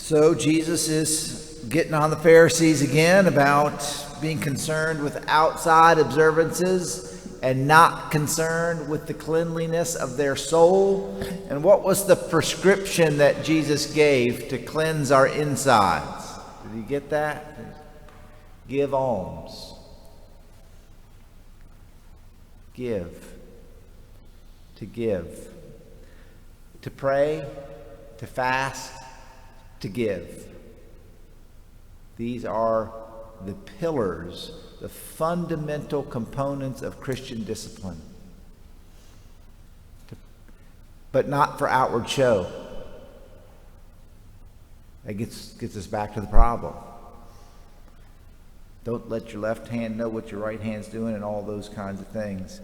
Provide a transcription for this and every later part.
So Jesus is getting on the Pharisees again about being concerned with outside observances and not concerned with the cleanliness of their soul. And what was the prescription that Jesus gave to cleanse our insides? Did you get that? Give alms. Give. To give. To pray, to fast, to give. These are the pillars, the fundamental components of Christian discipline. But not for outward show. That gets us back to the problem. Don't let your left hand know what your right hand's doing and all those kinds of things.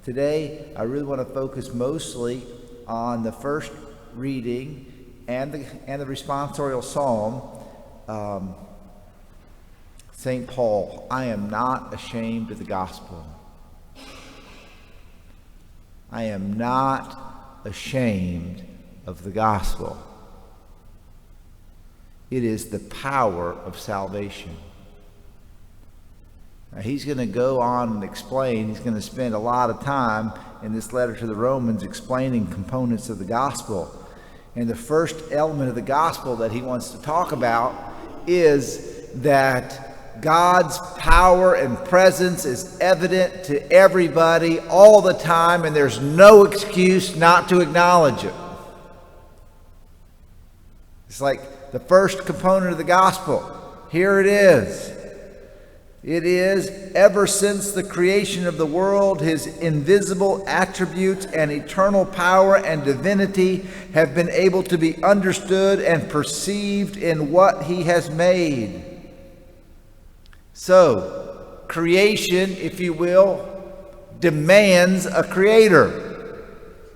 Today, I really want to focus mostly on the first reading and the responsorial psalm. St. Paul, I am not ashamed of the gospel. I am not ashamed of the gospel. It is the power of salvation. Now, he's going to go on and explain. He's going to spend a lot of time in this letter to the Romans explaining components of the gospel. And the first element of the gospel that he wants to talk about is that God's power and presence is evident to everybody all the time, and there's no excuse not to acknowledge it. It's like the first component of the gospel. Here it is. It is, ever since the creation of the world, his invisible attributes and eternal power and divinity have been able to be understood and perceived in what he has made. So, creation, if you will, demands a creator.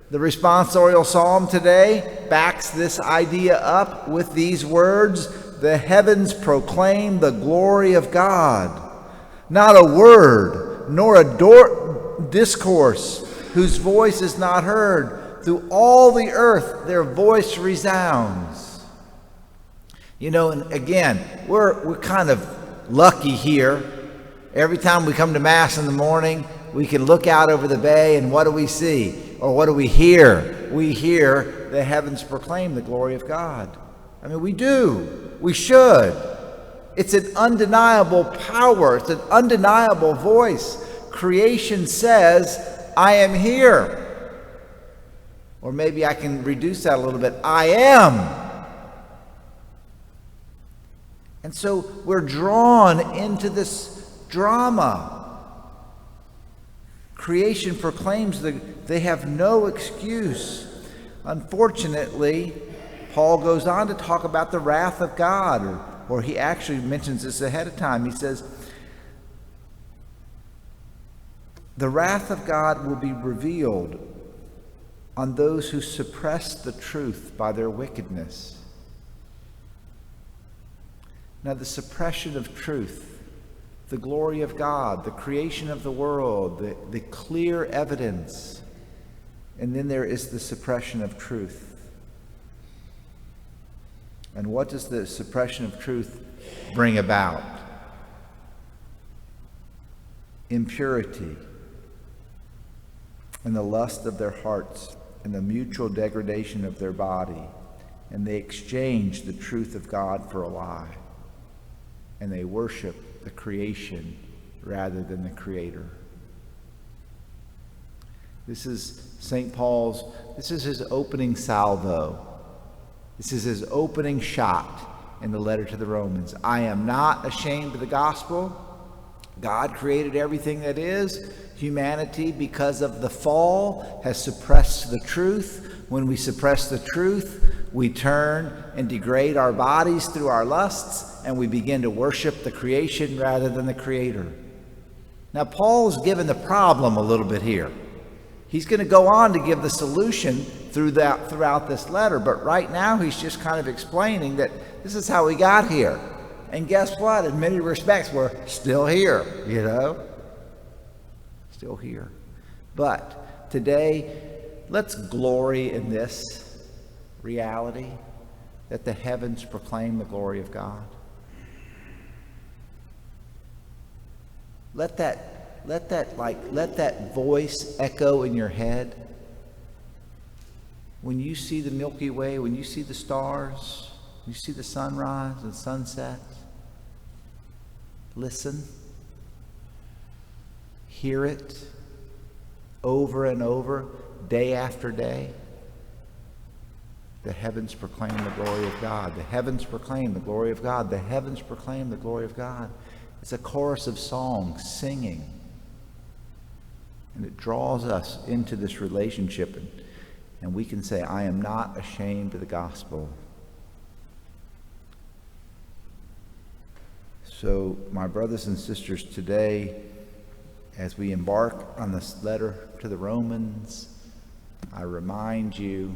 The responsorial psalm today backs this idea up with these words, "The heavens proclaim the glory of God. Not a word, nor a discourse, whose voice is not heard. Through all the earth their voice resounds." You know, and again, we're kind of lucky here. Every time we come to Mass in the morning, we can look out over the bay, and what do we see? Or what do we hear? We hear the heavens proclaim the glory of God. I mean, we do. We should. It's an undeniable power. It's an undeniable voice. Creation says, I am here. Or maybe I can reduce that a little bit. I am. And so we're drawn into this drama. Creation proclaims that they have no excuse. Unfortunately, Paul goes on to talk about the wrath of God, or he actually mentions this ahead of time. He says, the wrath of God will be revealed on those who suppress the truth by their wickedness. Now, the suppression of truth, the glory of God, the creation of the world, the clear evidence, and then there is the suppression of truth. And what does the suppression of truth bring about? Impurity, and the lust of their hearts, and the mutual degradation of their body. And they exchange the truth of God for a lie. And they worship the creation rather than the Creator. This is St. Paul's, this is his opening salvo. This is his opening shot in the letter to the Romans. I am not ashamed of the gospel. God created everything that is. Humanity, because of the fall, has suppressed the truth. When we suppress the truth, we turn and degrade our bodies through our lusts, and we begin to worship the creation rather than the Creator. Now, Paul's given the problem a little bit here. He's going to go on to give the solution throughout this letter, but right now he's just kind of explaining that this is how we got here. And guess what? In many respects, we're still here, you know? Still here. But today, let's glory in this reality. that the heavens proclaim the glory of God? Let that voice echo in your head. When you see the Milky Way, when you see the stars, you see the sunrise and sunset, listen. Hear it over and over, day after day. The heavens proclaim the glory of God. The heavens proclaim the glory of God. The heavens proclaim the glory of God. It's a chorus of songs, singing. And it draws us into this relationship. And we can say, I am not ashamed of the gospel. So, my brothers and sisters, today, as we embark on this letter to the Romans, I remind you,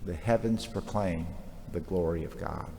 the heavens proclaim the glory of God.